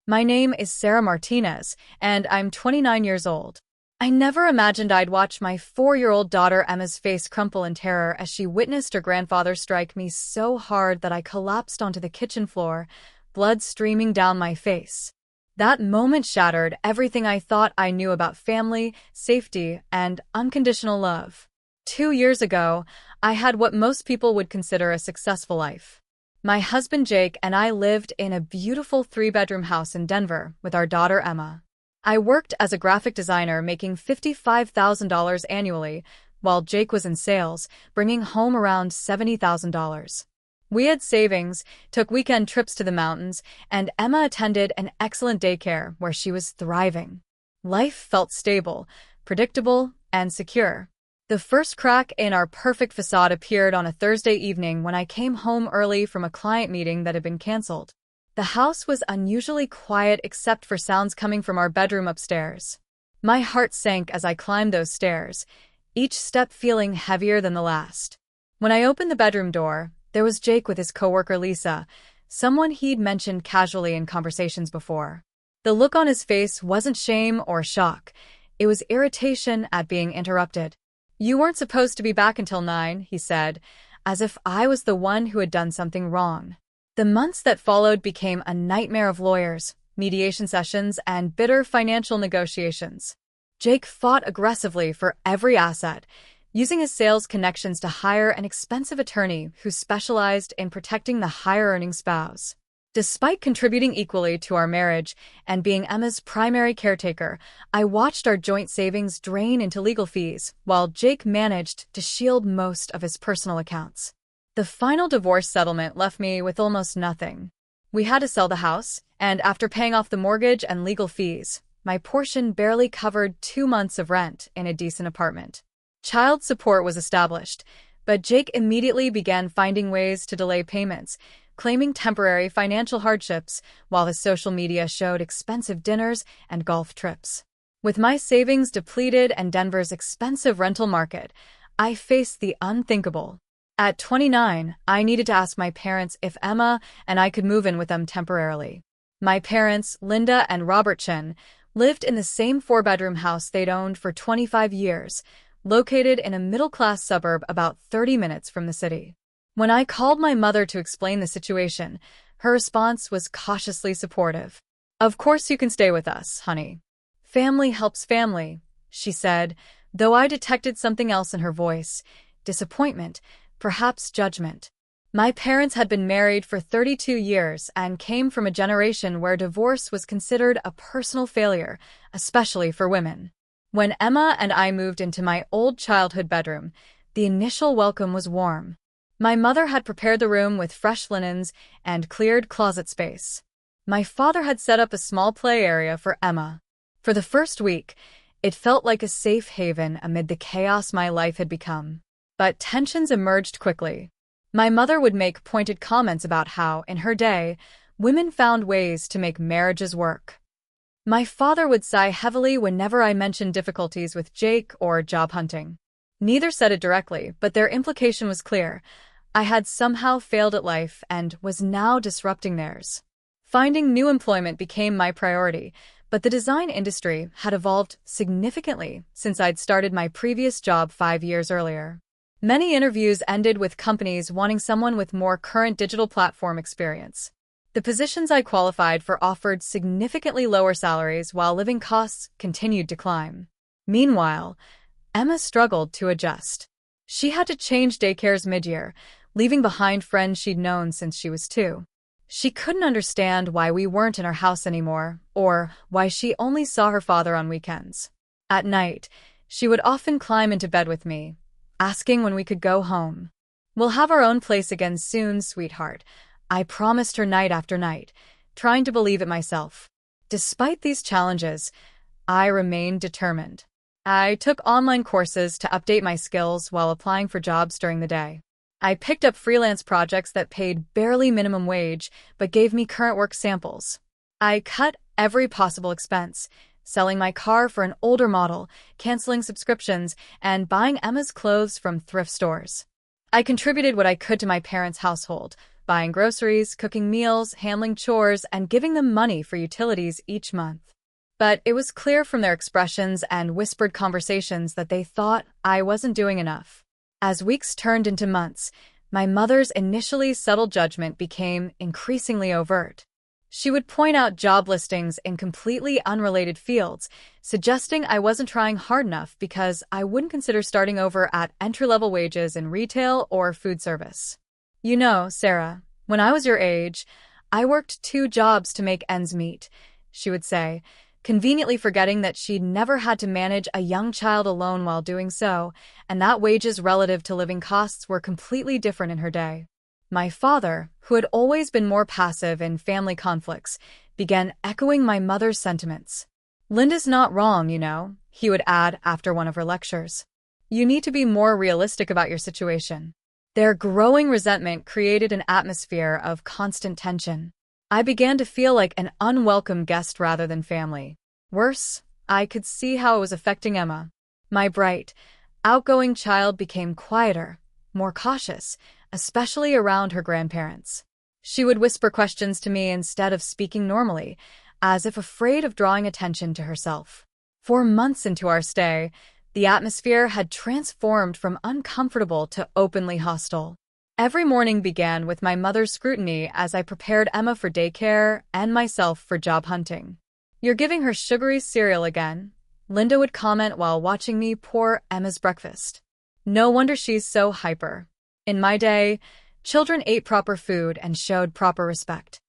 My name is Sarah Martinez, and I'm 29 years old. I never imagined I'd watch my 4-year-old daughter Emma's face crumple in terror as she witnessed her grandfather strike me so hard that I collapsed onto the kitchen floor, blood streaming down my face. That moment shattered everything I thought I knew about family, safety, and unconditional love. 2 years ago, I had what most people would consider a successful life. My husband Jake and I lived in a beautiful 3-bedroom house in Denver with our daughter Emma. I worked as a graphic designer making $55,000 annually, while Jake was in sales, bringing home around $70,000. We had savings, took weekend trips to the mountains, and Emma attended an excellent daycare where she was thriving. Life felt stable, predictable, and secure. The first crack in our perfect facade appeared on a Thursday evening when I came home early from a client meeting that had been canceled. The house was unusually quiet except for sounds coming from our bedroom upstairs. My heart sank as I climbed those stairs, each step feeling heavier than the last. When I opened the bedroom door, there was Jake with his coworker Lisa, someone he'd mentioned casually in conversations before. The look on his face wasn't shame or shock. It was irritation at being interrupted. "You weren't supposed to be back until 9, he said, as if I was the one who had done something wrong. The months that followed became a nightmare of lawyers, mediation sessions, and bitter financial negotiations. Jake fought aggressively for every asset, using his sales connections to hire an expensive attorney who specialized in protecting the higher-earning spouse. Despite contributing equally to our marriage and being Emma's primary caretaker, I watched our joint savings drain into legal fees, while Jake managed to shield most of his personal accounts. The final divorce settlement left me with almost nothing. We had to sell the house, and after paying off the mortgage and legal fees, my portion barely covered 2 months of rent in a decent apartment. Child support was established, but Jake immediately began finding ways to delay payments, claiming temporary financial hardships, while his social media showed expensive dinners and golf trips. With my savings depleted and Denver's expensive rental market, I faced the unthinkable. At 29, I needed to ask my parents if Emma and I could move in with them temporarily. My parents, Linda and Robert Chin, lived in the same 4-bedroom house they'd owned for 25 years, located in a middle-class suburb about 30 minutes from the city. When I called my mother to explain the situation, her response was cautiously supportive. "Of course you can stay with us, honey. Family helps family," she said, though I detected something else in her voice, disappointment, perhaps judgment. My parents had been married for 32 years and came from a generation where divorce was considered a personal failure, especially for women. When Emma and I moved into my old childhood bedroom, the initial welcome was warm. My mother had prepared the room with fresh linens and cleared closet space. My father had set up a small play area for Emma. For the first week, it felt like a safe haven amid the chaos my life had become. But tensions emerged quickly. My mother would make pointed comments about how, in her day, women found ways to make marriages work. My father would sigh heavily whenever I mentioned difficulties with Jake or job hunting. Neither said it directly, but their implication was clear. I had somehow failed at life and was now disrupting theirs. Finding new employment became my priority, but the design industry had evolved significantly since I'd started my previous job 5 years earlier. Many interviews ended with companies wanting someone with more current digital platform experience. The positions I qualified for offered significantly lower salaries while living costs continued to climb. Meanwhile, Emma struggled to adjust. She had to change daycares mid-year, leaving behind friends she'd known since she was 2. She couldn't understand why we weren't in our house anymore, or why she only saw her father on weekends. At night, she would often climb into bed with me, asking when we could go home. "We'll have our own place again soon, sweetheart," I promised her night after night, trying to believe it myself. Despite these challenges, I remained determined. I took online courses to update my skills while applying for jobs during the day. I picked up freelance projects that paid barely minimum wage but gave me current work samples. I cut every possible expense, selling my car for an older model, canceling subscriptions, and buying Emma's clothes from thrift stores. I contributed what I could to my parents' household, buying groceries, cooking meals, handling chores, and giving them money for utilities each month. But it was clear from their expressions and whispered conversations that they thought I wasn't doing enough. As weeks turned into months, my mother's initially subtle judgment became increasingly overt. She would point out job listings in completely unrelated fields, suggesting I wasn't trying hard enough because I wouldn't consider starting over at entry-level wages in retail or food service. You know, Sarah, when I was your age, I worked 2 jobs to make ends meet, she would say, conveniently forgetting that she'd never had to manage a young child alone while doing so, and that wages relative to living costs were completely different in her day. My father, who had always been more passive in family conflicts, began echoing my mother's sentiments. "Linda's not wrong, you know," he would add after one of her lectures. "You need to be more realistic about your situation." Their growing resentment created an atmosphere of constant tension. I began to feel like an unwelcome guest rather than family. Worse, I could see how it was affecting Emma. My bright, outgoing child became quieter, more cautious, especially around her grandparents. She would whisper questions to me instead of speaking normally, as if afraid of drawing attention to herself. 4 months into our stay, the atmosphere had transformed from uncomfortable to openly hostile. Every morning began with my mother's scrutiny as I prepared Emma for daycare and myself for job hunting. "You're giving her sugary cereal again," Linda would comment while watching me pour Emma's breakfast. "No wonder she's so hyper." In my day, children ate proper food and showed proper respect.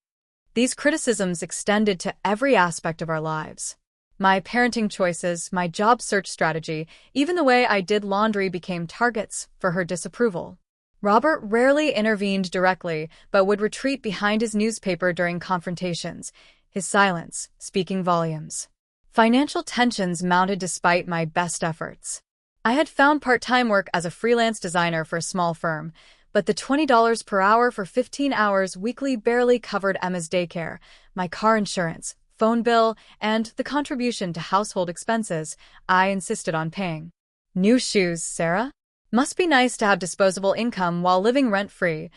These criticisms extended to every aspect of our lives. My parenting choices, my job search strategy, even the way I did laundry became targets for her disapproval. Robert rarely intervened directly, but would retreat behind his newspaper during confrontations, his silence speaking volumes. Financial tensions mounted despite my best efforts. I had found part-time work as a freelance designer for a small firm, but the $20 per hour for 15 hours weekly barely covered Emma's daycare, my car insurance, phone bill, and the contribution to household expenses I insisted on paying. "New shoes, Sarah? Must be nice to have disposable income while living rent-free,"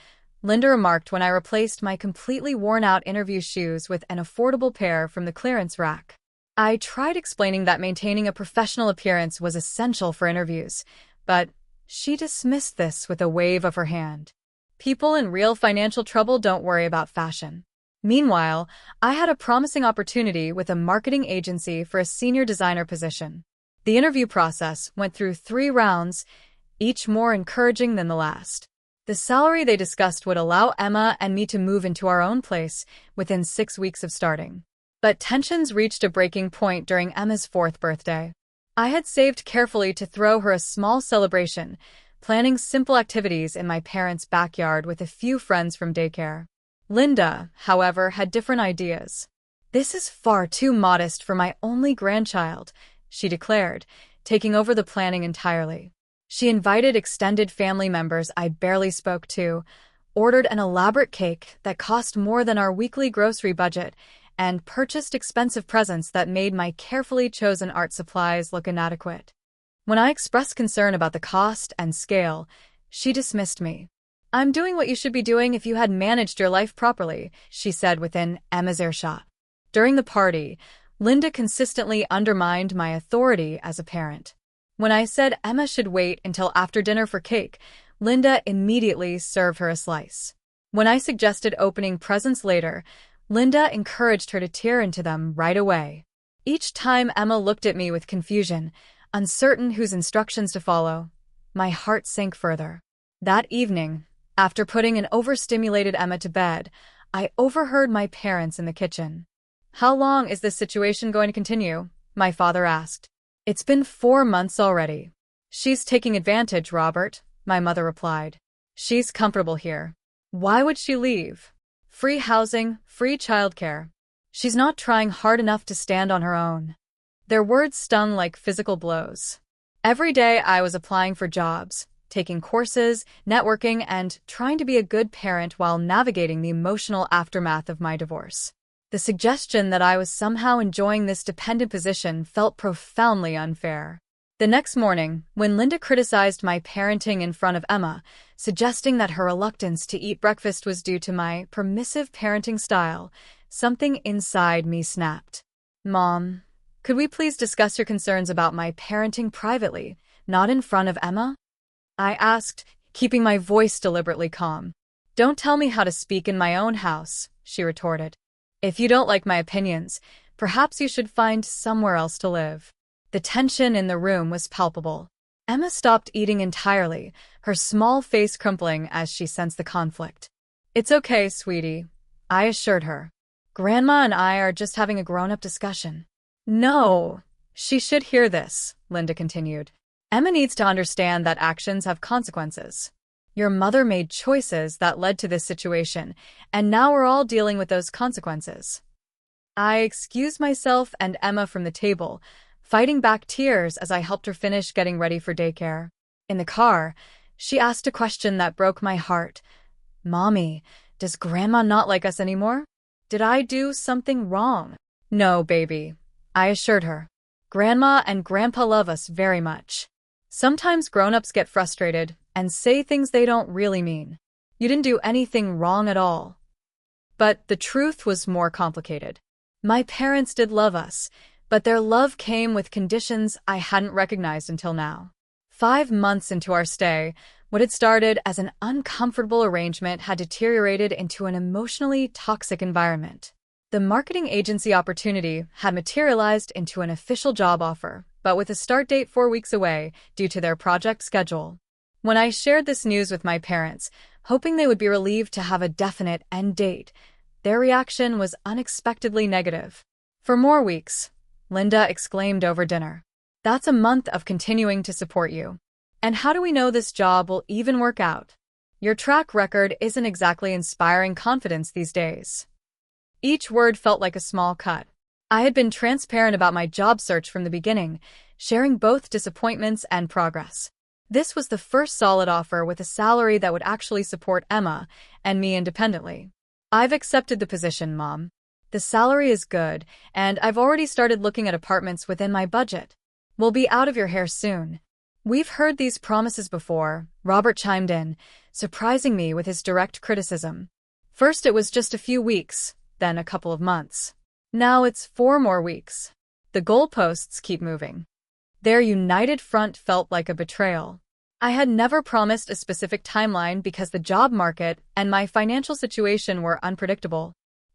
Linda remarked when I replaced my completely worn-out interview shoes with an affordable pair from the clearance rack. I tried explaining that maintaining a professional appearance was essential for interviews, but she dismissed this with a wave of her hand. People in real financial trouble don't worry about fashion. Meanwhile, I had a promising opportunity with a marketing agency for a senior designer position. The interview process went through 3 rounds, each more encouraging than the last. The salary they discussed would allow Emma and me to move into our own place within 6 weeks of starting. But tensions reached a breaking point during Emma's 4th birthday. I had saved carefully to throw her a small celebration, planning simple activities in my parents' backyard with a few friends from daycare. Linda, however, had different ideas. "This is far too modest for my only grandchild," she declared, taking over the planning entirely. She invited extended family members I barely spoke to, ordered an elaborate cake that cost more than our weekly grocery budget, and purchased expensive presents that made my carefully chosen art supplies look inadequate. When I expressed concern about the cost and scale, she dismissed me. "I'm doing what you should be doing if you had managed your life properly," she said within Emma's earshot. During the party, Linda consistently undermined my authority as a parent. When I said Emma should wait until after dinner for cake, Linda immediately served her a slice. When I suggested opening presents later, Linda encouraged her to tear into them right away. Each time Emma looked at me with confusion, uncertain whose instructions to follow, my heart sank further. That evening, after putting an overstimulated Emma to bed, I overheard my parents in the kitchen. "How long is this situation going to continue?" my father asked. "It's been 4 months already." "She's taking advantage, Robert," my mother replied. "She's comfortable here. Why would she leave? Free housing, free childcare. She's not trying hard enough to stand on her own." Their words stung like physical blows. Every day I was applying for jobs, taking courses, networking, and trying to be a good parent while navigating the emotional aftermath of my divorce. The suggestion that I was somehow enjoying this dependent position felt profoundly unfair. The next morning, when Linda criticized my parenting in front of Emma, suggesting that her reluctance to eat breakfast was due to my permissive parenting style, something inside me snapped. Mom, could we please discuss your concerns about my parenting privately, not in front of Emma? I asked, keeping my voice deliberately calm. Don't tell me how to speak in my own house, she retorted. If you don't like my opinions, perhaps you should find somewhere else to live. The tension in the room was palpable. Emma stopped eating entirely, her small face crumpling as she sensed the conflict. It's okay, sweetie, I assured her. Grandma and I are just having a grown-up discussion. No, she should hear this, Linda continued. Emma needs to understand that actions have consequences. Your mother made choices that led to this situation, and now we're all dealing with those consequences. I excused myself and Emma from the table, fighting back tears as I helped her finish getting ready for daycare. In the car, she asked a question that broke my heart. Mommy, does Grandma not like us anymore? Did I do something wrong? No, baby, I assured her. Grandma and Grandpa love us very much. Sometimes grown-ups get frustrated and say things they don't really mean. You didn't do anything wrong at all. But the truth was more complicated. My parents did love us, but their love came with conditions I hadn't recognized until now. 5 months into our stay, what had started as an uncomfortable arrangement had deteriorated into an emotionally toxic environment. The marketing agency opportunity had materialized into an official job offer, but with a start date 4 weeks away due to their project schedule. When I shared this news with my parents, hoping they would be relieved to have a definite end date, their reaction was unexpectedly negative. For more weeks, Linda exclaimed over dinner. That's a month of continuing to support you. And how do we know this job will even work out? Your track record isn't exactly inspiring confidence these days. Each word felt like a small cut. I had been transparent about my job search from the beginning, sharing both disappointments and progress. This was the first solid offer with a salary that would actually support Emma and me independently. I've accepted the position, Mom. The salary is good, and I've already started looking at apartments within my budget. We'll be out of your hair soon. We've heard these promises before, Robert chimed in, surprising me with his direct criticism. First it was just a few weeks, then a couple of months. Now it's 4 more weeks. The goalposts keep moving. Their united front felt like a betrayal. I had never promised a specific timeline because the job market and my financial situation were unpredictable.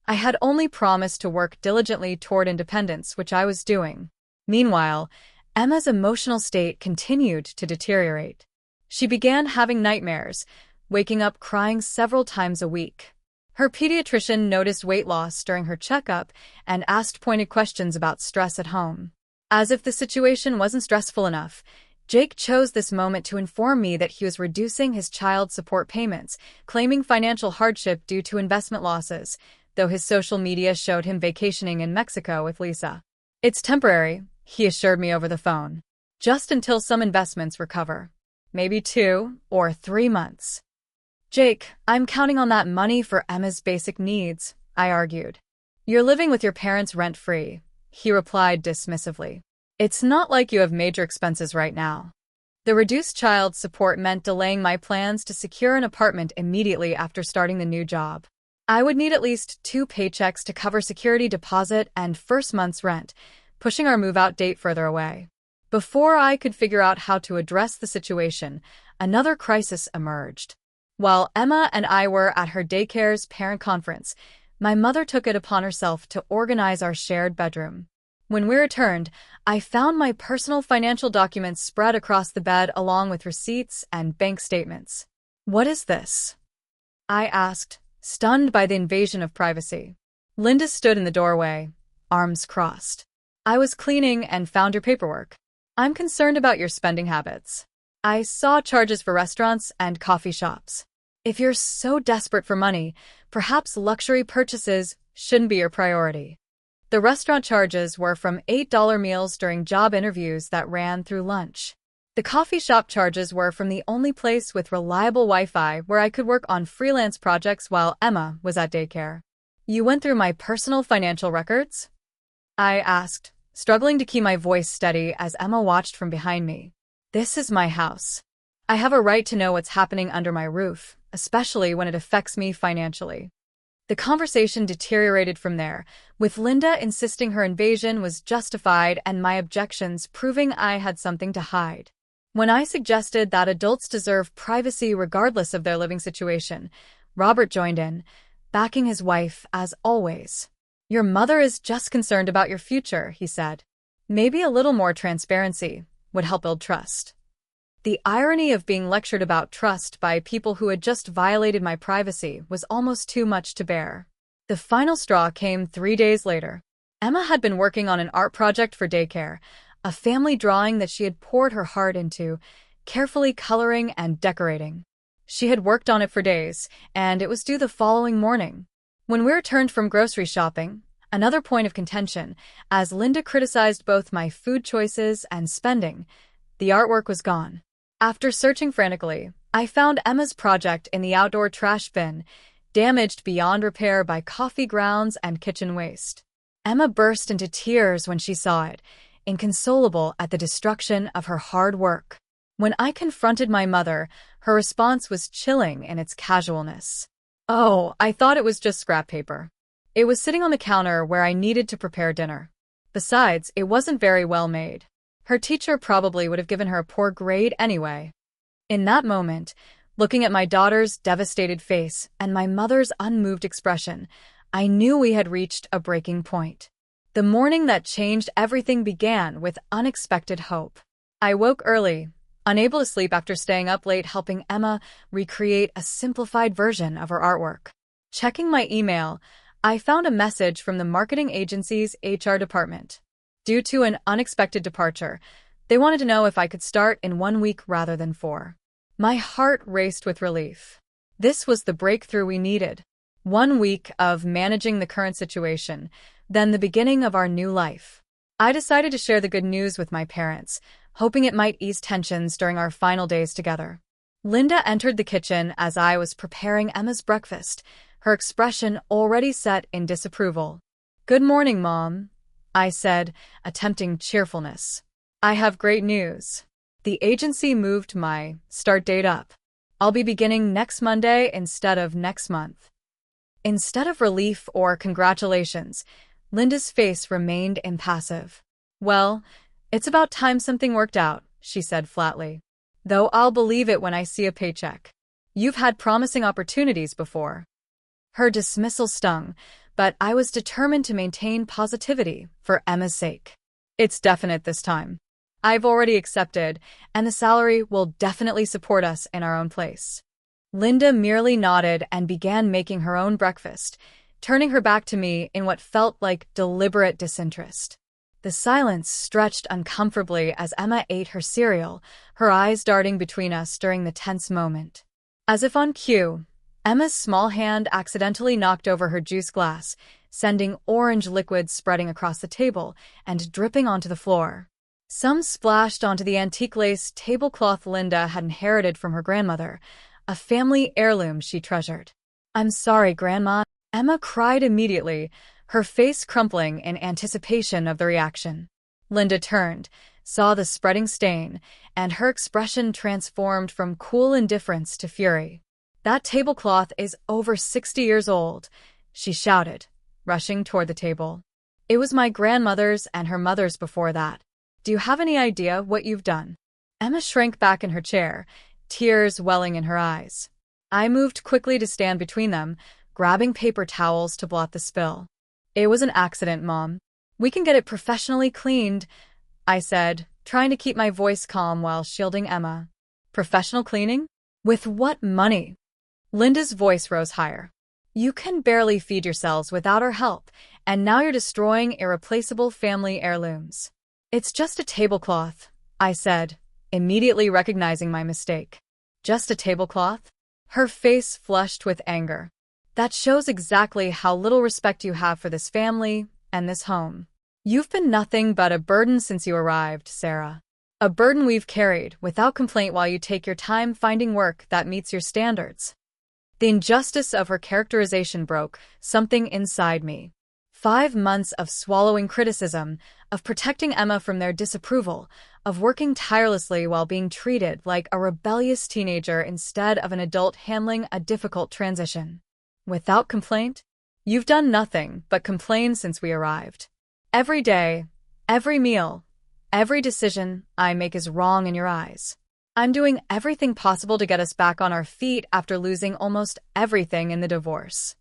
I had only promised to work diligently toward independence, which I was doing. Meanwhile, Emma's emotional state continued to deteriorate. She began having nightmares, waking up crying several times a week. Her pediatrician noticed weight loss during her checkup and asked pointed questions about stress at home. As if the situation wasn't stressful enough, Jake chose this moment to inform me that he was reducing his child support payments, claiming financial hardship due to investment losses, though his social media showed him vacationing in Mexico with Lisa. It's temporary, he assured me over the phone. Just until some investments recover. Maybe 2 or 3 months. Jake, I'm counting on that money for Emma's basic needs, I argued. You're living with your parents rent-free, he replied dismissively. It's not like you have major expenses right now. The reduced child support meant delaying my plans to secure an apartment immediately after starting the new job. I would need at least 2 paychecks to cover security deposit and first month's rent, pushing our move-out date further away. Before I could figure out how to address the situation, another crisis emerged. While Emma and I were at her daycare's parent conference, my mother took it upon herself to organize our shared bedroom. When we returned, I found my personal financial documents spread across the bed along with receipts and bank statements. What is this? I asked, stunned by the invasion of privacy. Linda stood in the doorway, arms crossed. I was cleaning and found your paperwork. I'm concerned about your spending habits. I saw charges for restaurants and coffee shops. If you're so desperate for money, perhaps luxury purchases shouldn't be your priority. The restaurant charges were from $8 meals during job interviews that ran through lunch. The coffee shop charges were from the only place with reliable Wi-Fi where I could work on freelance projects while Emma was at daycare. You went through my personal financial records? I asked, struggling to keep my voice steady as Emma watched from behind me. This is my house. I have a right to know what's happening under my roof, especially when it affects me financially. The conversation deteriorated from there, with Linda insisting her invasion was justified and my objections proving I had something to hide. When I suggested that adults deserve privacy regardless of their living situation, Robert joined in, backing his wife as always. Your mother is just concerned about your future, he said. Maybe a little more transparency would help build trust. The irony of being lectured about trust by people who had just violated my privacy was almost too much to bear. The final straw came 3 days later. Emma had been working on an art project for daycare, a family drawing that she had poured her heart into, carefully coloring and decorating. She had worked on it for days, and it was due the following morning. When we returned from grocery shopping, another point of contention, as Linda criticized both my food choices and spending, the artwork was gone. After searching frantically, I found Emma's project in the outdoor trash bin, damaged beyond repair by coffee grounds and kitchen waste. Emma burst into tears when she saw it, inconsolable at the destruction of her hard work. When I confronted my mother, her response was chilling in its casualness. Oh, I thought it was just scrap paper. It was sitting on the counter where I needed to prepare dinner. Besides, it wasn't very well made. Her teacher probably would have given her a poor grade anyway. In that moment, looking at my daughter's devastated face and my mother's unmoved expression, I knew we had reached a breaking point. The morning that changed everything began with unexpected hope. I woke early, unable to sleep after staying up late helping Emma recreate a simplified version of her artwork. Checking my email, I found a message from the marketing agency's HR department. Due to an unexpected departure, they wanted to know if I could start in 1 week rather than 4. My heart raced with relief. This was the breakthrough we needed. 1 week of managing the current situation, then the beginning of our new life. I decided to share the good news with my parents, hoping it might ease tensions during our final days together. Linda entered the kitchen as I was preparing Emma's breakfast, her expression already set in disapproval. Good morning, Mom, I said, attempting cheerfulness. I have great news. The agency moved my start date up. I'll be beginning next Monday instead of next month. Instead of relief or congratulations, Linda's face remained impassive. Well, it's about time something worked out, she said flatly. Though I'll believe it when I see a paycheck. You've had promising opportunities before. Her dismissal stung, but I was determined to maintain positivity for Emma's sake. It's definite this time. I've already accepted, and the salary will definitely support us in our own place. Linda merely nodded and began making her own breakfast, turning her back to me in what felt like deliberate disinterest. The silence stretched uncomfortably as Emma ate her cereal, her eyes darting between us during the tense moment. As if on cue, Emma's small hand accidentally knocked over her juice glass, sending orange liquid spreading across the table and dripping onto the floor. Some splashed onto the antique lace tablecloth Linda had inherited from her grandmother, a family heirloom she treasured. I'm sorry, Grandma, Emma cried immediately, her face crumpling in anticipation of the reaction. Linda turned, saw the spreading stain, and her expression transformed from cool indifference to fury. That tablecloth is over 60 years old, she shouted, rushing toward the table. It was my grandmother's and her mother's before that. Do you have any idea what you've done? Emma shrank back in her chair, tears welling in her eyes. I moved quickly to stand between them, grabbing paper towels to blot the spill. It was an accident, Mom. We can get it professionally cleaned, I said, trying to keep my voice calm while shielding Emma. Professional cleaning? With what money? Linda's voice rose higher. You can barely feed yourselves without our help, and now you're destroying irreplaceable family heirlooms. It's just a tablecloth, I said, immediately recognizing my mistake. Just a tablecloth? Her face flushed with anger. That shows exactly how little respect you have for this family and this home. You've been nothing but a burden since you arrived, Sarah. A burden we've carried without complaint while you take your time finding work that meets your standards. The injustice of her characterization broke something inside me. 5 months of swallowing criticism, of protecting Emma from their disapproval, of working tirelessly while being treated like a rebellious teenager instead of an adult handling a difficult transition. Without complaint? You've done nothing but complain since we arrived. Every day, every meal, every decision I make is wrong in your eyes. I'm doing everything possible to get us back on our feet after losing almost everything in the divorce.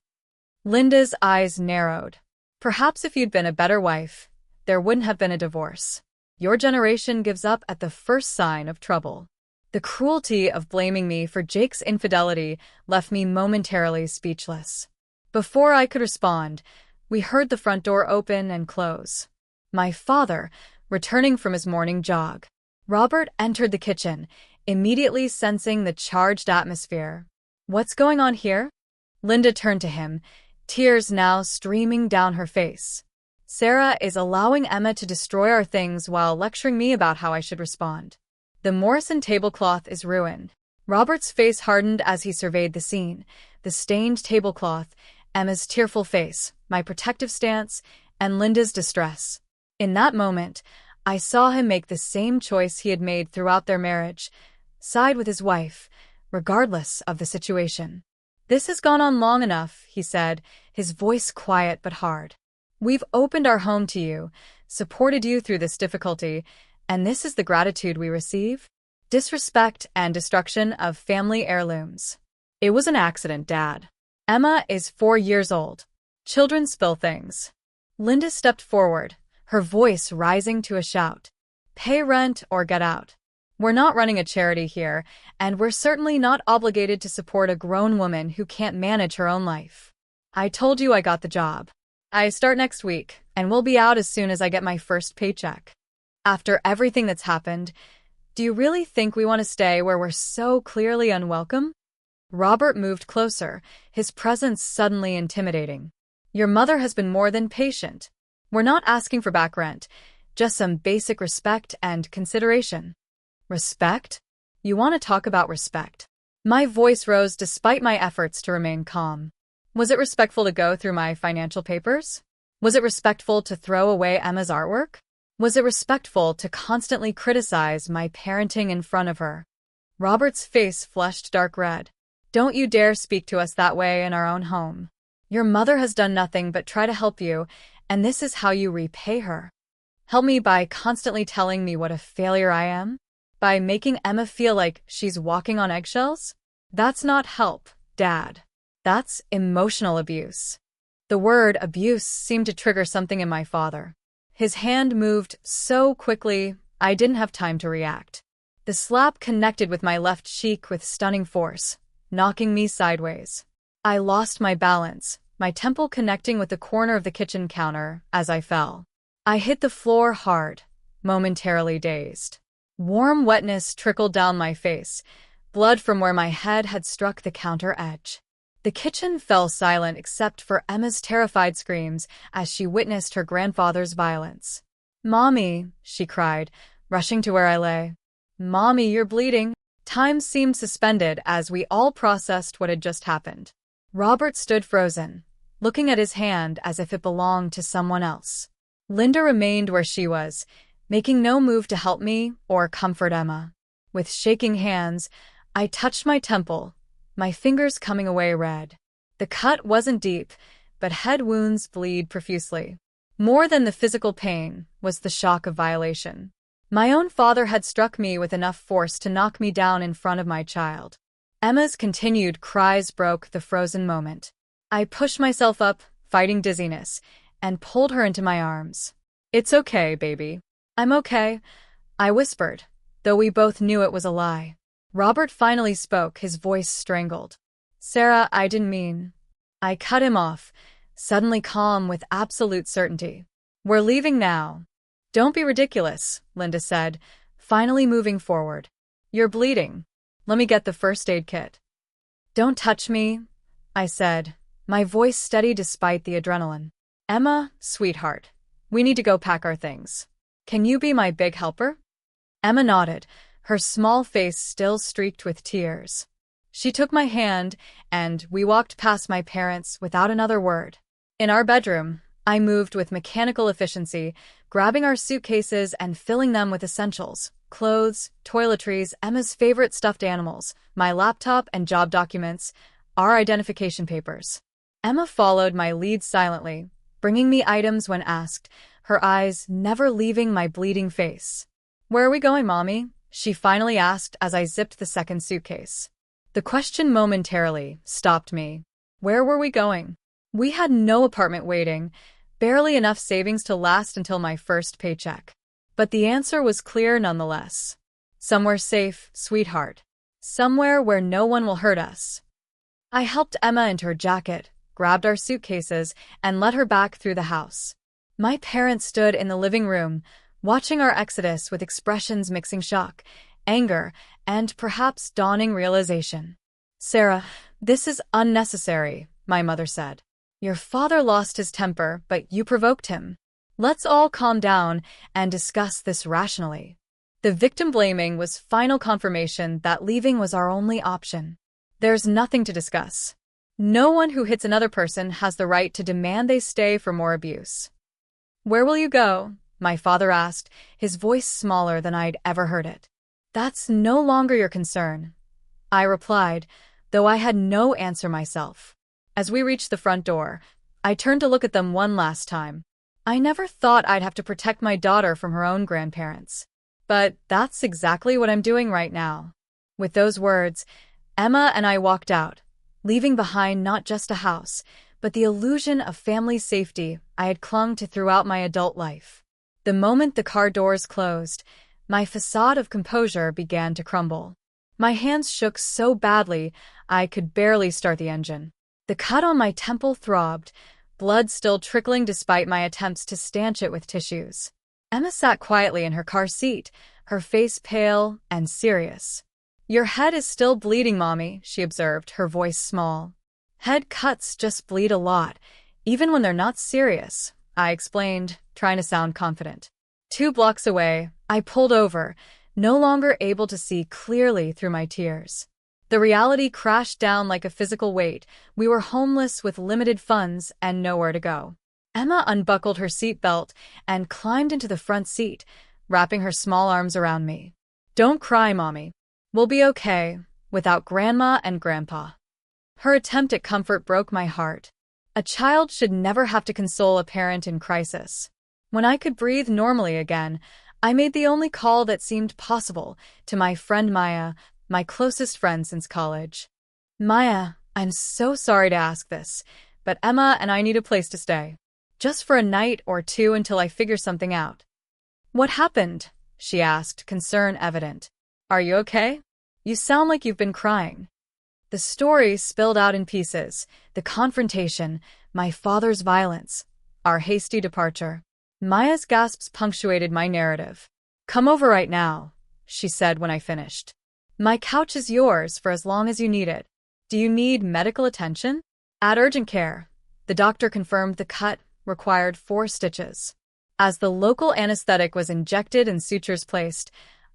Linda's eyes narrowed. Perhaps if you'd been a better wife, there wouldn't have been a divorce. Your generation gives up at the first sign of trouble. The cruelty of blaming me for Jake's infidelity left me momentarily speechless. Before I could respond, we heard the front door open and close. My father, returning from his morning jog. Robert entered the kitchen, immediately sensing the charged atmosphere. What's going on here? Linda turned to him, tears now streaming down her face. Sarah is allowing Emma to destroy our things while lecturing me about how I should respond. The Morrison tablecloth is ruined. Robert's face hardened as he surveyed the scene. The stained tablecloth, Emma's tearful face, my protective stance, and Linda's distress. In that moment, I saw him make the same choice he had made throughout their marriage, side with his wife, regardless of the situation. This has gone on long enough, he said, his voice quiet but hard. We've opened our home to you, supported you through this difficulty, and this is the gratitude we receive? Disrespect and destruction of family heirlooms. It was an accident, Dad. Emma is 4 years old. Children spill things. Linda stepped forward, her voice rising to a shout. Pay rent or get out. We're not running a charity here, and we're certainly not obligated to support a grown woman who can't manage her own life. I told you I got the job. I start next week, and we'll be out as soon as I get my first paycheck. After everything that's happened, do you really think we want to stay where we're so clearly unwelcome? Robert moved closer, his presence suddenly intimidating. Your mother has been more than patient. We're not asking for back rent, just some basic respect and consideration. Respect? You want to talk about respect? My voice rose despite my efforts to remain calm. Was it respectful to go through my financial papers? Was it respectful to throw away Emma's artwork? Was it respectful to constantly criticize my parenting in front of her? Robert's face flushed dark red. Don't you dare speak to us that way in our own home. Your mother has done nothing but try to help you, and this is how you repay her. Help me by constantly telling me what a failure I am? By making Emma feel like she's walking on eggshells? That's not help, Dad. That's emotional abuse. The word abuse seemed to trigger something in my father. His hand moved so quickly, I didn't have time to react. The slap connected with my left cheek with stunning force, knocking me sideways. I lost my balance, my temple connecting with the corner of the kitchen counter as I fell. I hit the floor hard, momentarily dazed. Warm wetness trickled down my face, blood from where my head had struck the counter edge. The kitchen fell silent except for Emma's terrified screams as she witnessed her grandfather's violence. Mommy, she cried, rushing to where I lay. Mommy, you're bleeding. Time seemed suspended as we all processed what had just happened. Robert stood frozen, looking at his hand as if it belonged to someone else. Linda remained where she was, making no move to help me or comfort Emma. With shaking hands, I touched my temple, my fingers coming away red. The cut wasn't deep, but head wounds bleed profusely. More than the physical pain was the shock of violation. My own father had struck me with enough force to knock me down in front of my child. Emma's continued cries broke the frozen moment. I pushed myself up, fighting dizziness, and pulled her into my arms. It's okay, baby. I'm okay, I whispered, though we both knew it was a lie. Robert finally spoke, his voice strangled. Sarah, I didn't mean. I cut him off, suddenly calm with absolute certainty. We're leaving now. Don't be ridiculous, Linda said, finally moving forward. You're bleeding. Let me get the first aid kit. Don't touch me, I said, my voice steady despite the adrenaline. Emma, sweetheart, we need to go pack our things. Can you be my big helper? Emma nodded, her small face still streaked with tears. She took my hand, and we walked past my parents without another word. In our bedroom, I moved with mechanical efficiency, grabbing our suitcases and filling them with essentials: clothes, toiletries, Emma's favorite stuffed animals, my laptop and job documents, our identification papers. Emma followed my lead silently, bringing me items when asked, her eyes never leaving my bleeding face. "Where are we going, Mommy?" she finally asked as I zipped the second suitcase. The question momentarily stopped me. Where were we going? We had no apartment waiting, barely enough savings to last until my first paycheck. But the answer was clear nonetheless. Somewhere safe, sweetheart. Somewhere where no one will hurt us. I helped Emma into her jacket, grabbed our suitcases, and led her back through the house. My parents stood in the living room, watching our exodus with expressions mixing shock, anger, and perhaps dawning realization. "Sarah, this is unnecessary," my mother said. "Your father lost his temper, but you provoked him. Let's all calm down and discuss this rationally." The victim blaming was final confirmation that leaving was our only option. There's nothing to discuss. No one who hits another person has the right to demand they stay for more abuse. "Where will you go?" my father asked, his voice smaller than I'd ever heard it. "That's no longer your concern," I replied, though I had no answer myself. As we reached the front door, I turned to look at them one last time. I never thought I'd have to protect my daughter from her own grandparents. But that's exactly what I'm doing right now. With those words, Emma and I walked out, leaving behind not just a house, but the illusion of family safety I had clung to throughout my adult life. The moment the car doors closed, my facade of composure began to crumble. My hands shook so badly I could barely start the engine. The cut on my temple throbbed, blood still trickling despite my attempts to stanch it with tissues. Emma sat quietly in her car seat, her face pale and serious. "Your head is still bleeding, Mommy," she observed, her voice small. "Head cuts just bleed a lot, even when they're not serious," I explained, trying to sound confident. 2 blocks away, I pulled over, no longer able to see clearly through my tears. The reality crashed down like a physical weight. We were homeless with limited funds and nowhere to go. Emma unbuckled her seatbelt and climbed into the front seat, wrapping her small arms around me. "Don't cry, Mommy. We'll be okay, without Grandma and Grandpa." Her attempt at comfort broke my heart. A child should never have to console a parent in crisis. When I could breathe normally again, I made the only call that seemed possible to my friend Maya, my closest friend since college. "Maya, I'm so sorry to ask this, but Emma and I need a place to stay. Just for a night or two until I figure something out." "What happened?" she asked, concern evident. "Are you okay? You sound like you've been crying." The story spilled out in pieces: the confrontation, my father's violence, our hasty departure. Maya's gasps punctuated my narrative. "Come over right now," she said when I finished. "My couch is yours for as long as you need it. Do you need medical attention?" "At urgent care." The doctor confirmed the cut required 4 stitches. As the local anesthetic was injected and sutures placed,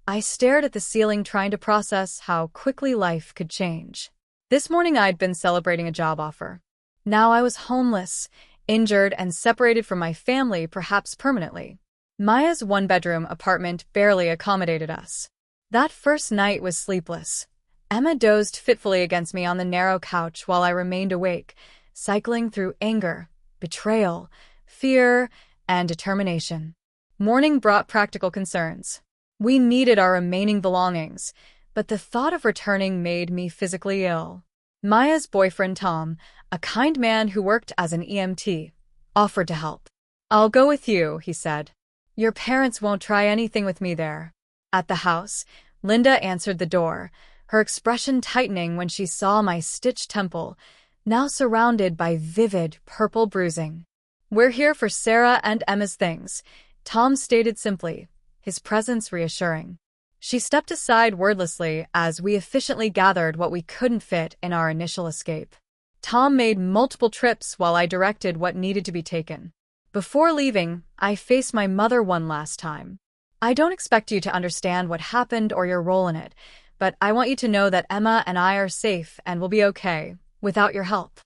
I stared at the ceiling trying to process how quickly life could change. This morning I'd been celebrating a job offer. Now I was homeless, injured, and separated from my family, perhaps permanently. Maya's 1-bedroom apartment barely accommodated us. That first night was sleepless. Emma dozed fitfully against me on the narrow couch while I remained awake, cycling through anger, betrayal, fear, and determination. Morning brought practical concerns. We needed our remaining belongings, but the thought of returning made me physically ill. Maya's boyfriend Tom, a kind man who worked as an EMT, offered to help. "I'll go with you," he said. "Your parents won't try anything with me there." At the house, Linda answered the door, her expression tightening when she saw my stitched temple, now surrounded by vivid purple bruising. "We're here for Sarah and Emma's things," Tom stated simply, his presence reassuring. She stepped aside wordlessly as we efficiently gathered what we couldn't fit in our initial escape. Tom made multiple trips while I directed what needed to be taken. Before leaving, I faced my mother one last time. "I don't expect you to understand what happened or your role in it, but I want you to know that Emma and I are safe and will be okay, without your help."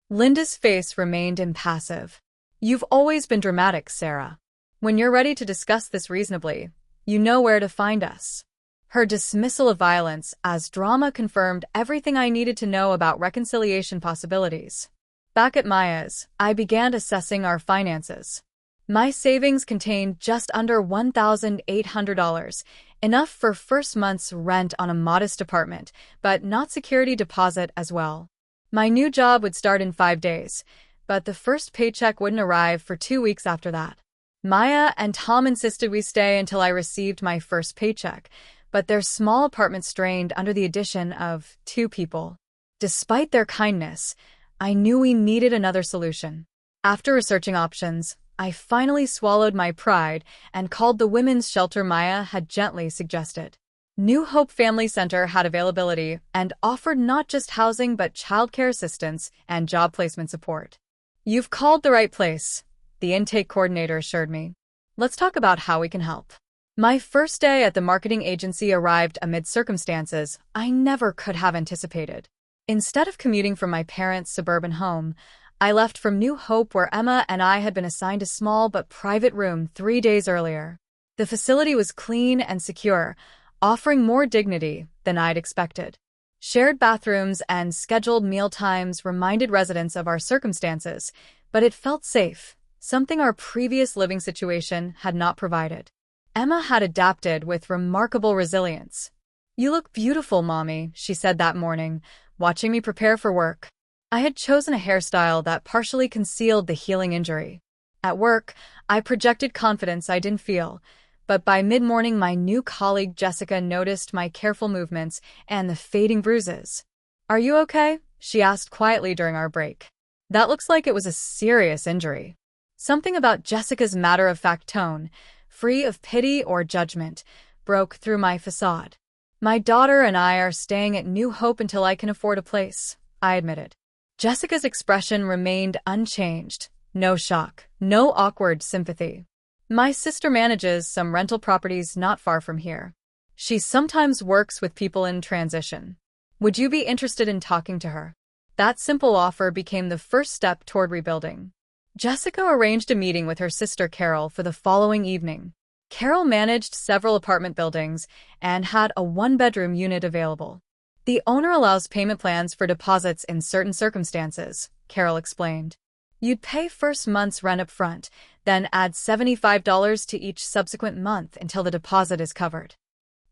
Linda's face remained impassive. You've always been dramatic, Sarah. When you're ready to discuss this reasonably, you know where to find us. Her dismissal of violence as drama confirmed everything I needed to know about reconciliation possibilities. Back at Maya's, I began assessing our finances. My savings contained just under $1,800, enough for first month's rent on a modest apartment, but not security deposit as well. My new job would start in 5 days, but the first paycheck wouldn't arrive for 2 weeks after that. Maya and Tom insisted we stay until I received my first paycheck, but their small apartment strained under the addition of 2 people. Despite their kindness, I knew we needed another solution. After researching options, I finally swallowed my pride and called the women's shelter Maya had gently suggested. New Hope Family Center had availability and offered not just housing but childcare assistance and job placement support. "You've called the right place," the intake coordinator assured me. "Let's talk about how we can help." My first day at the marketing agency arrived amid circumstances I never could have anticipated. Instead of commuting from my parents' suburban home, I left from New Hope where Emma and I had been assigned a small but private room 3 days earlier. The facility was clean and secure, offering more dignity than I'd expected. Shared bathrooms and scheduled meal times reminded residents of our circumstances, but it felt safe, something our previous living situation had not provided. Emma had adapted with remarkable resilience. "You look beautiful, Mommy," she said that morning, watching me prepare for work. I had chosen a hairstyle that partially concealed the healing injury. At work, I projected confidence I didn't feel, but by mid-morning my new colleague Jessica noticed my careful movements and the fading bruises. "Are you okay?" she asked quietly during our break. "That looks like it was a serious injury." Something about Jessica's matter-of-fact tone, free of pity or judgment, broke through my facade. "My daughter and I are staying at New Hope until I can afford a place," I admitted. Jessica's expression remained unchanged. No shock, no awkward sympathy. "My sister manages some rental properties not far from here. She sometimes works with people in transition. Would you be interested in talking to her?" That simple offer became the first step toward rebuilding. Jessica arranged a meeting with her sister Carol for the following evening. Carol managed several apartment buildings and had a 1-bedroom unit available. "The owner allows payment plans for deposits in certain circumstances," Carol explained. "You'd pay first month's rent up front, then add $75 to each subsequent month until the deposit is covered."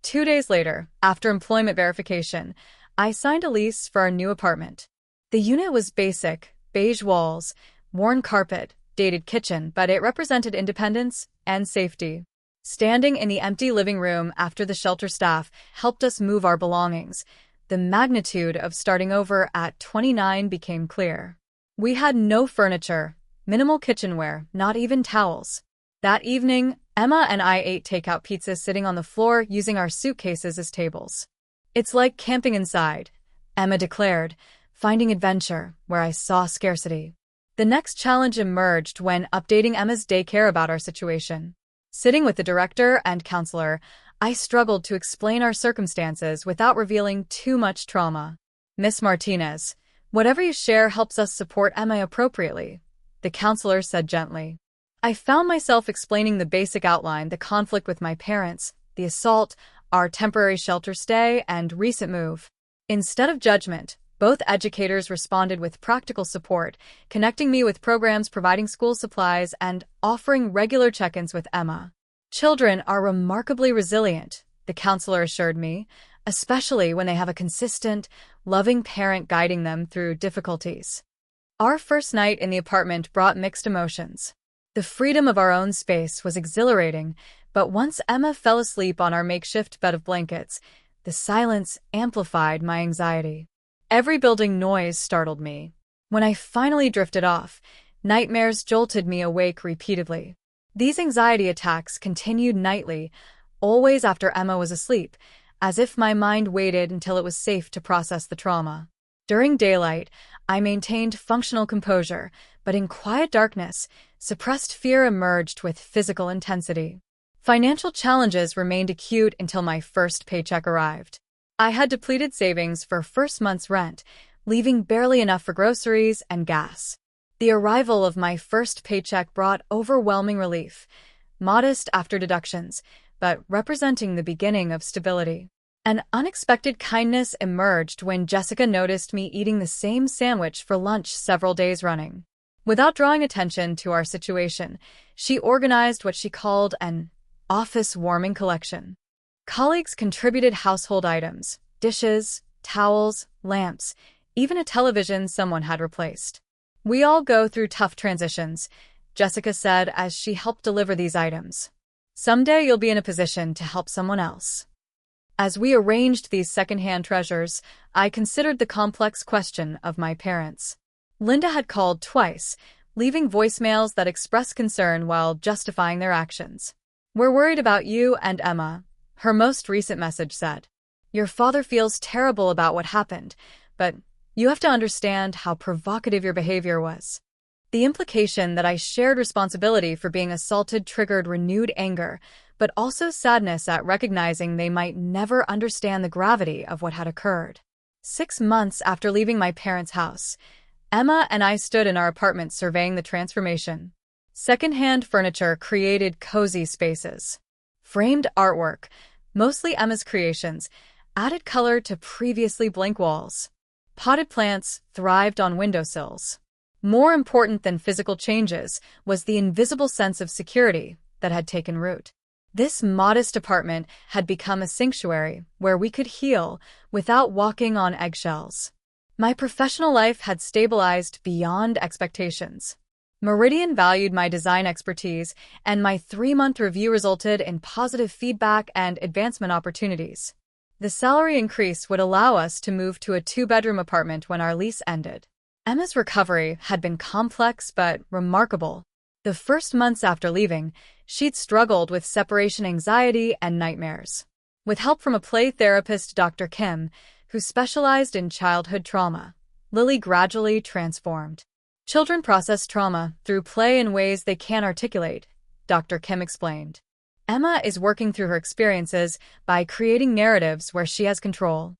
2 days later, after employment verification, I signed a lease for our new apartment. The unit was basic, beige walls, worn carpet, dated kitchen, but it represented independence and safety. Standing in the empty living room after the shelter staff helped us move our belongings, the magnitude of starting over at 29 became clear. We had no furniture, minimal kitchenware, not even towels. That evening, Emma and I ate takeout pizza sitting on the floor using our suitcases as tables. "It's like camping inside," Emma declared, finding adventure where I saw scarcity. The next challenge emerged when updating Emma's daycare about our situation. Sitting with the director and counselor, I struggled to explain our circumstances without revealing too much trauma. "Miss Martinez, whatever you share helps us support Emma appropriately," the counselor said gently. I found myself explaining the basic outline: the conflict with my parents, the assault, our temporary shelter stay, and recent move. Instead of judgment, both educators responded with practical support, connecting me with programs providing school supplies and offering regular check-ins with Emma. "Children are remarkably resilient," the counselor assured me, especially when they have a consistent, loving parent guiding them through difficulties. Our first night in the apartment brought mixed emotions. The freedom of our own space was exhilarating, but once Emma fell asleep on our makeshift bed of blankets, the silence amplified my anxiety. Every building noise startled me. When I finally drifted off, nightmares jolted me awake repeatedly. These anxiety attacks continued nightly, always after Emma was asleep, as if my mind waited until it was safe to process the trauma. During daylight, I maintained functional composure, but in quiet darkness, suppressed fear emerged with physical intensity. Financial challenges remained acute until my first paycheck arrived. I had depleted savings for first month's rent, leaving barely enough for groceries and gas. The The arrival of my first paycheck brought overwhelming relief, modest after deductions, but representing the beginning of stability. An unexpected kindness emerged when Jessica noticed me eating the same sandwich for lunch several days running. Without drawing attention to our situation, she organized what she called an office warming collection. Colleagues contributed household items, dishes, towels, lamps, even a television someone had replaced. "We all go through tough transitions," Jessica said as she helped deliver these items. "Someday you'll be in a position to help someone else." As we arranged these secondhand treasures, I considered the complex question of my parents. Linda had called twice, leaving voicemails that expressed concern while justifying their actions. "We're worried about you and Emma," her most recent message said. "Your father feels terrible about what happened, but you have to understand how provocative your behavior was." The implication that I shared responsibility for being assaulted triggered renewed anger, but also sadness at recognizing they might never understand the gravity of what had occurred. 6 months after leaving my parents' house, Emma and I stood in our apartment surveying the transformation. Secondhand furniture created cozy spaces. Framed artwork, mostly Emma's creations, added color to previously blank walls. Potted plants thrived on windowsills. More important than physical changes was the invisible sense of security that had taken root. This modest apartment had become a sanctuary where we could heal without walking on eggshells. My professional life had stabilized beyond expectations. Meridian valued my design expertise, and my 3-month review resulted in positive feedback and advancement opportunities. The salary increase would allow us to move to a 2-bedroom apartment when our lease ended. Emma's recovery had been complex but remarkable. The first months after leaving, she'd struggled with separation anxiety and nightmares. With help from a play therapist, Dr. Kim, who specialized in childhood trauma, Lily gradually transformed. "Children process trauma through play in ways they can't articulate," Dr. Kim explained. "Emma is working through her experiences by creating narratives where she has control."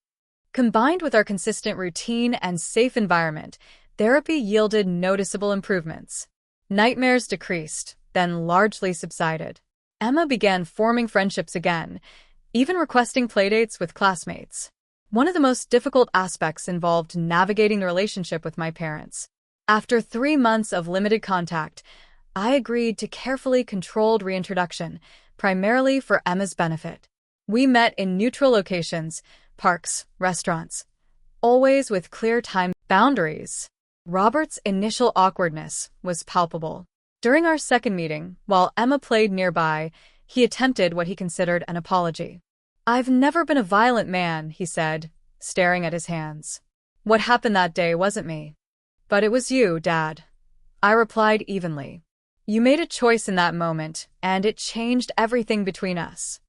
Combined with our consistent routine and safe environment, therapy yielded noticeable improvements. Nightmares decreased, then largely subsided. Emma began forming friendships again, even requesting playdates with classmates. One of the most difficult aspects involved navigating the relationship with my parents. After 3 months of limited contact, I agreed to carefully controlled reintroduction, primarily for Emma's benefit. We met in neutral locations, parks, restaurants, always with clear time boundaries. Robert's initial awkwardness was palpable. During our second meeting, while Emma played nearby, he attempted what he considered an apology. "I've never been a violent man," he said, staring at his hands. "What happened that day wasn't me." "But it was you, Dad," I replied evenly. "You made a choice in that moment, and it changed everything between us."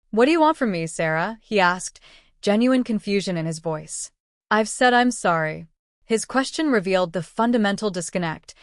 "What do you want from me, Sarah?" he asked, genuine confusion in his voice. "I've said I'm sorry." His question revealed the fundamental disconnect.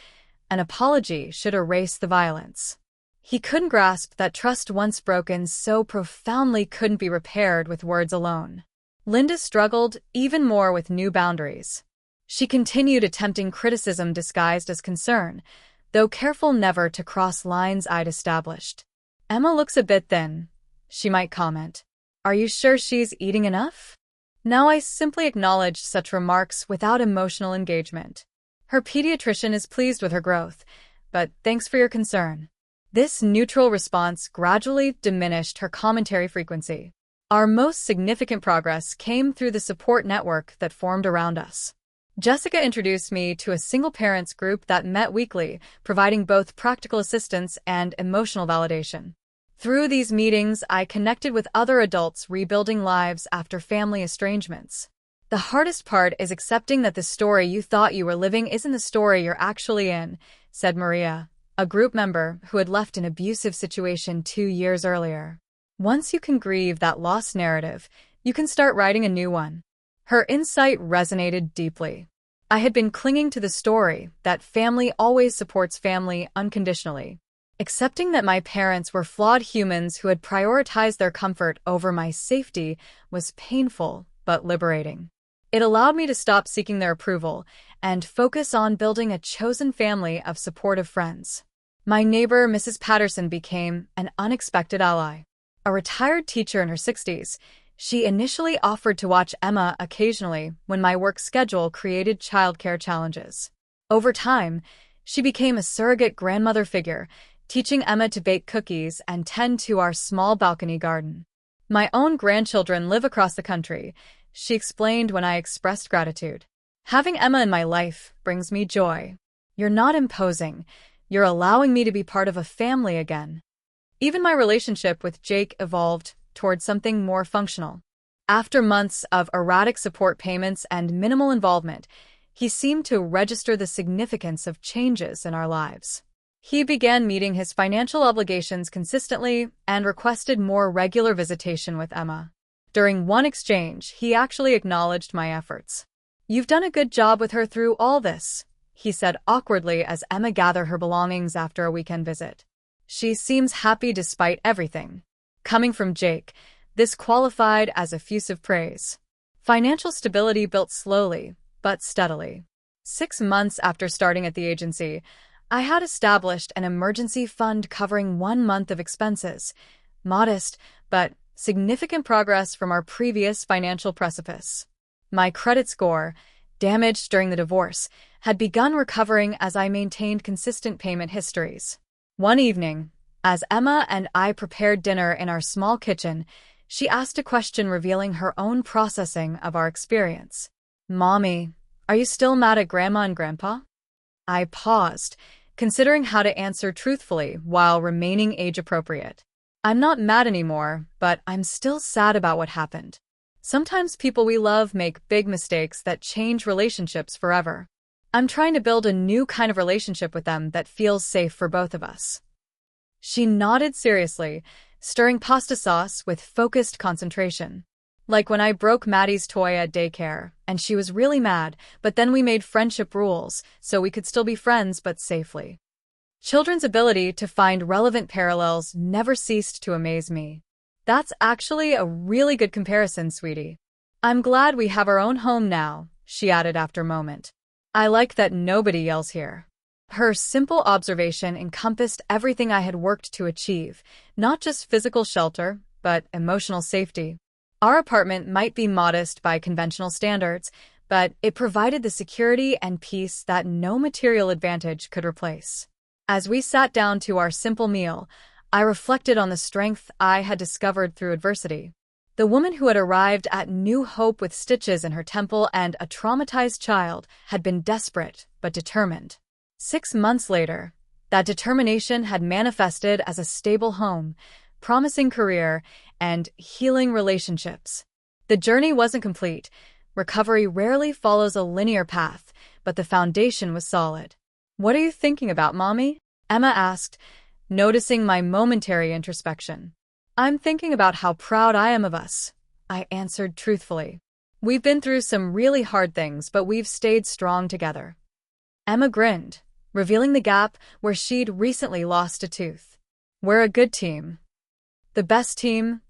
An apology should erase the violence. He couldn't grasp that trust once broken so profoundly couldn't be repaired with words alone. Linda struggled even more with new boundaries. She continued attempting criticism disguised as concern, though careful never to cross lines I'd established. "Emma looks a bit thin," she might comment. "Are you sure she's eating enough?" Now I simply acknowledged such remarks without emotional engagement. "Her pediatrician is pleased with her growth, but thanks for your concern." This neutral response gradually diminished her commentary frequency. Our most significant progress came through the support network that formed around us. Jessica introduced me to a single parents group that met weekly, providing both practical assistance and emotional validation. Through these meetings, I connected with other adults rebuilding lives after family estrangements. The hardest part is accepting that the story you thought you were living isn't the story you're actually in, said Maria, a group member who had left an abusive situation 2 years earlier. Once you can grieve that lost narrative, you can start writing a new one. Her insight resonated deeply. I had been clinging to the story that family always supports family unconditionally. Accepting that my parents were flawed humans who had prioritized their comfort over my safety was painful but liberating. It allowed me to stop seeking their approval and focus on building a chosen family of supportive friends. My neighbor, Mrs. Patterson, became an unexpected ally. A retired teacher in her 60s, she initially offered to watch Emma occasionally when my work schedule created childcare challenges. Over time, she became a surrogate grandmother figure, teaching Emma to bake cookies and tend to our small balcony garden. My own grandchildren live across the country, she explained when I expressed gratitude. Having Emma in my life brings me joy. You're not imposing. You're allowing me to be part of a family again. Even my relationship with Jake evolved towards something more functional. After months of erratic support payments and minimal involvement, he seemed to register the significance of changes in our lives. He began meeting his financial obligations consistently and requested more regular visitation with Emma. During one exchange, he actually acknowledged my efforts. "You've done a good job with her through all this," he said awkwardly as Emma gathered her belongings after a weekend visit. "She seems happy despite everything." Coming from Jake, this qualified as effusive praise. Financial stability built slowly, but steadily. 6 months after starting at the agency, I had established an emergency fund covering 1 month of expenses. Modest, but significant progress from our previous financial precipice. My credit score, damaged during the divorce, had begun recovering as I maintained consistent payment histories. One evening, as Emma and I prepared dinner in our small kitchen, she asked a question revealing her own processing of our experience. "Mommy, are you still mad at Grandma and Grandpa?" I paused, considering how to answer truthfully while remaining age-appropriate. "I'm not mad anymore, but I'm still sad about what happened. Sometimes people we love make big mistakes that change relationships forever. I'm trying to build a new kind of relationship with them that feels safe for both of us." She nodded seriously, stirring pasta sauce with focused concentration. "Like when I broke Maddie's toy at daycare, and she was really mad, but then we made friendship rules so we could still be friends but safely." Children's ability to find relevant parallels never ceased to amaze me. "That's actually a really good comparison, sweetie. I'm glad we have our own home now," she added after a moment. "I like that nobody yells here." Her simple observation encompassed everything I had worked to achieve, not just physical shelter, but emotional safety. Our apartment might be modest by conventional standards, but it provided the security and peace that no material advantage could replace. As we sat down to our simple meal, I reflected on the strength I had discovered through adversity. The woman who had arrived at New Hope with stitches in her temple and a traumatized child had been desperate but determined. 6 months later, that determination had manifested as a stable home, promising career, and healing relationships. The journey wasn't complete. Recovery rarely follows a linear path, but the foundation was solid. "What are you thinking about, Mommy?" Emma asked, noticing my momentary introspection. "I'm thinking about how proud I am of us," I answered truthfully. "We've been through some really hard things, but we've stayed strong together." Emma grinned, revealing the gap where she'd recently lost a tooth. "We're a good team." "The best team,"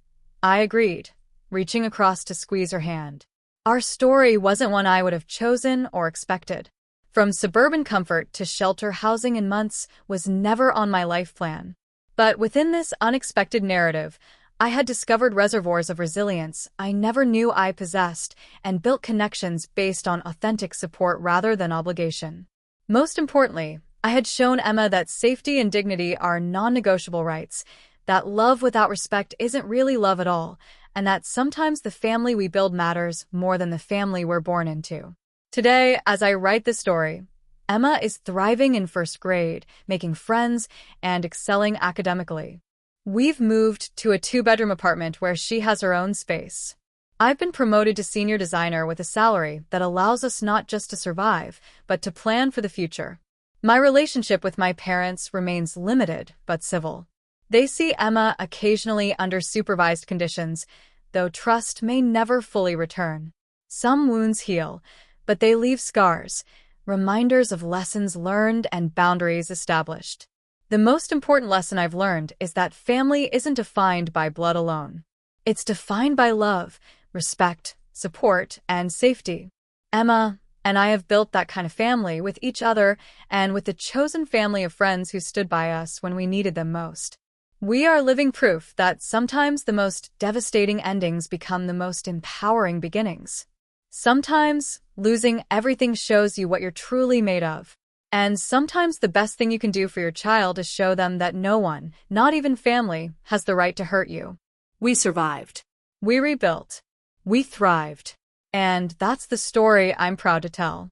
I agreed, reaching across to squeeze her hand. Our story wasn't one I would have chosen or expected. From suburban comfort to shelter housing in months was never on my life plan. But within this unexpected narrative, I had discovered reservoirs of resilience I never knew I possessed and built connections based on authentic support rather than obligation. Most importantly, I had shown Emma that safety and dignity are non-negotiable rights, that love without respect isn't really love at all, and that sometimes the family we build matters more than the family we're born into. Today, as I write this story, Emma is thriving in first grade, making friends, and excelling academically. We've moved to a 2-bedroom apartment where she has her own space. I've been promoted to senior designer with a salary that allows us not just to survive, but to plan for the future. My relationship with my parents remains limited but civil. They see Emma occasionally under supervised conditions, though trust may never fully return. Some wounds heal, but they leave scars, reminders of lessons learned and boundaries established. The most important lesson I've learned is that family isn't defined by blood alone. It's defined by love, respect, support, and safety. Emma, And I have built that kind of family with each other and with the chosen family of friends who stood by us when we needed them most. We are living proof that sometimes the most devastating endings become the most empowering beginnings. Sometimes losing everything shows you what you're truly made of. And sometimes the best thing you can do for your child is show them that no one, not even family, has the right to hurt you. We survived. We rebuilt. We thrived. And that's the story I'm proud to tell.